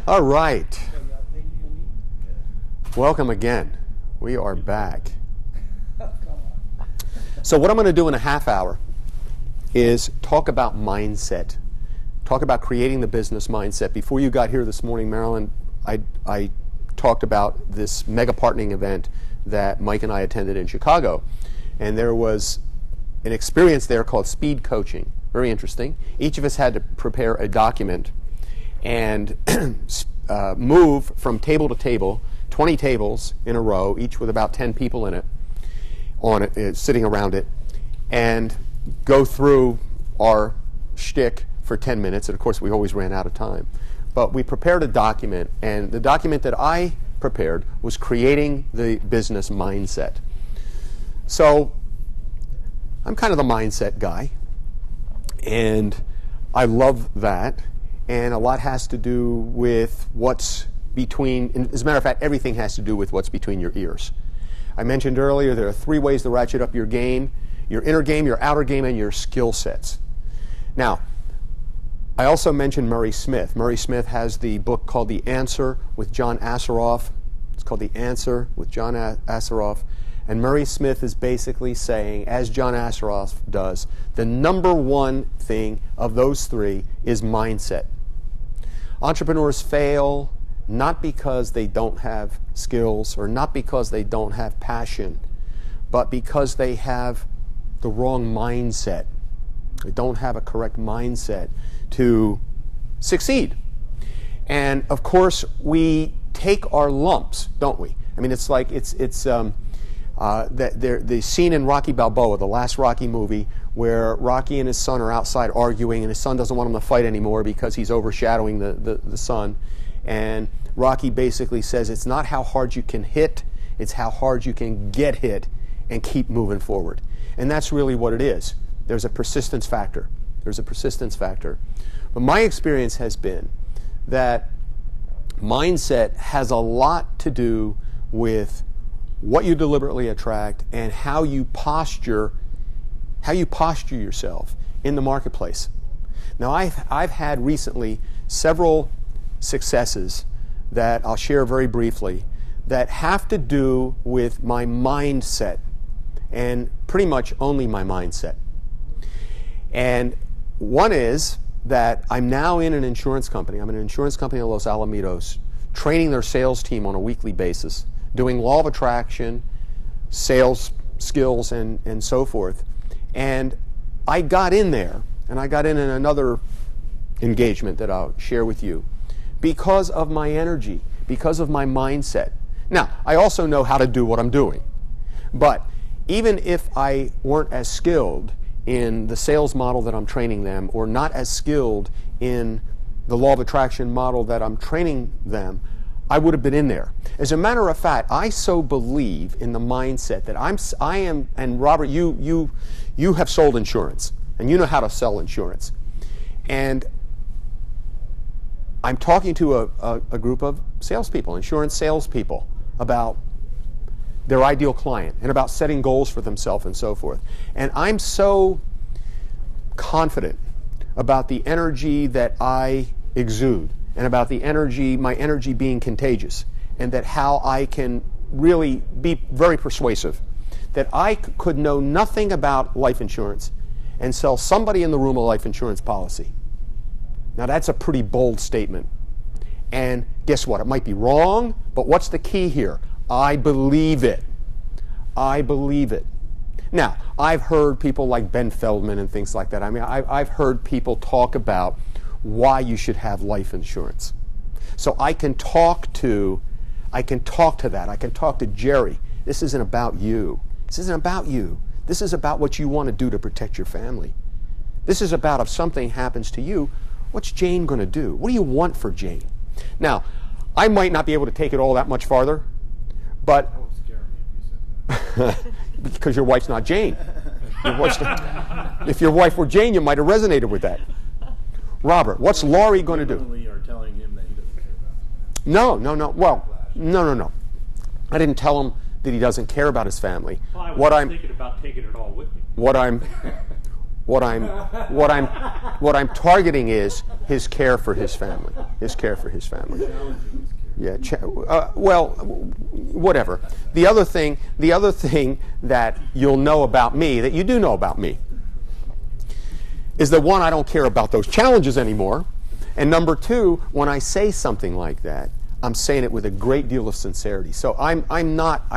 All right. Welcome again. We are back. So what I'm going to do in a half hour is talk about mindset. Talk about creating the business mindset. Before you got here this morning, Marilyn, I talked about this mega partnering event that Mike and I attended in Chicago. And there was an experience there called speed coaching. Very interesting. Each of us had to prepare a document and move from table to table, 20 tables in a row, each with about 10 people in it, on it, sitting around it, and go through our shtick for 10 minutes. And of course, we always ran out of time. But we prepared a document, and the document that I prepared was creating the business mindset. So I'm kind of the mindset guy, and I love that. And a lot has to do with what's between, and as a matter of fact, everything has to do with what's between your ears. I mentioned earlier there are 3 ways to ratchet up your game: your inner game, your outer game, and your skill sets. Now, I also mentioned Murray Smith. Murray Smith has the book called The Answer with John Assaraf. It's called The Answer with John Assaraf. And Murray Smith is basically saying, as John Assaraf does, the number one thing of those 3 is mindset. Entrepreneurs fail not because they don't have skills or not because they don't have passion, but because they have the wrong mindset. They don't have a correct mindset to succeed. And of course, we take our lumps, don't we? I mean, it's like the scene in Rocky Balboa, the last Rocky movie, where Rocky and his son are outside arguing, and his son doesn't want him to fight anymore because he's overshadowing the son. And Rocky basically says, it's not how hard you can hit, it's how hard you can get hit and keep moving forward. And that's really what it is. There's a persistence factor. There's a persistence factor. But my experience has been that mindset has a lot to do with what you deliberately attract and how you posture yourself in the marketplace. Now, I've had recently several successes that I'll share very briefly that have to do with my mindset, and pretty much only my mindset. And one is that I'm now in an insurance company. I'm in an insurance company in Los Alamitos, training their sales team on a weekly basis, doing law of attraction, sales skills, and so forth. And I got in there, and I got in another engagement that I'll share with you because of my energy, because of my mindset. Now, I also know how to do what I'm doing. But even if I weren't as skilled in the sales model that I'm training them, or not as skilled in the law of attraction model that I'm training them, I would have been in there. As a matter of fact, I so believe in the mindset that I am, and Robert, you have sold insurance, and you know how to sell insurance. And I'm talking to a group of salespeople, insurance salespeople, about their ideal client and about setting goals for themselves and so forth. And I'm so confident about the energy that I exude and about my energy being contagious, and that how I can really be very persuasive, that I could know nothing about life insurance and sell somebody in the room a life insurance policy. Now, that's a pretty bold statement. And guess what? It might be wrong, but what's the key here? I believe it. I believe it. Now, I've heard people like Ben Feldman and things like that. I mean, I've heard people talk about why you should have life insurance. So I can talk to that. I can talk to Jerry. This isn't about you. This isn't about you. This is about what you want to do to protect your family. This is about, if something happens to you, what's Jane going to do? What do you want for Jane? Now, I might not be able to take it all that much farther, but That would scare me if you said that. because your wife's not Jane. If your wife were Jane, you might have resonated with that. Robert, what's Laurie going to do? We are telling him that he doesn't care about us. No. Well, no. I didn't tell him that he doesn't care about his family. Well, I was thinking about taking it all with me. what I'm targeting is his care for his family. His care for his family. Yeah. Well, whatever. The other thing that you'll know about me, that you do know about me, is that one, I don't care about those challenges anymore, and number two, when I say something like that, I'm saying it with a great deal of sincerity. So I'm not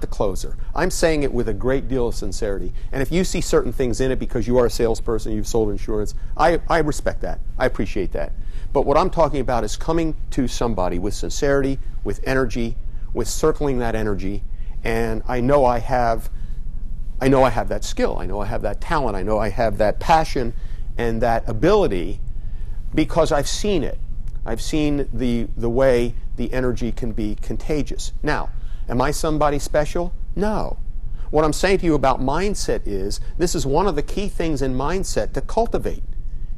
the closer. I'm saying it with a great deal of sincerity. And if you see certain things in it because you are a salesperson, you've sold insurance, I respect that. I appreciate that. But what I'm talking about is coming to somebody with sincerity, with energy, with circling that energy, and I know I have that skill. I know I have that talent. I know I have that passion and that ability because I've seen it. I've seen the way the energy can be contagious. Now, am I somebody special? No. What I'm saying to you about mindset is this is one of the key things in mindset to cultivate.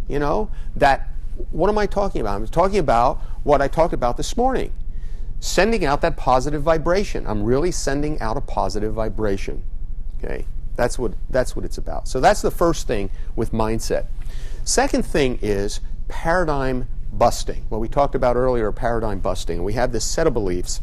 You know, that what am I talking about? I'm talking about what I talked about this morning. Sending out that positive vibration. I'm really sending out a positive vibration. Okay? That's what it's about. So that's the first thing with mindset. Second thing is paradigm busting. What we talked about earlier, paradigm busting. We have this set of beliefs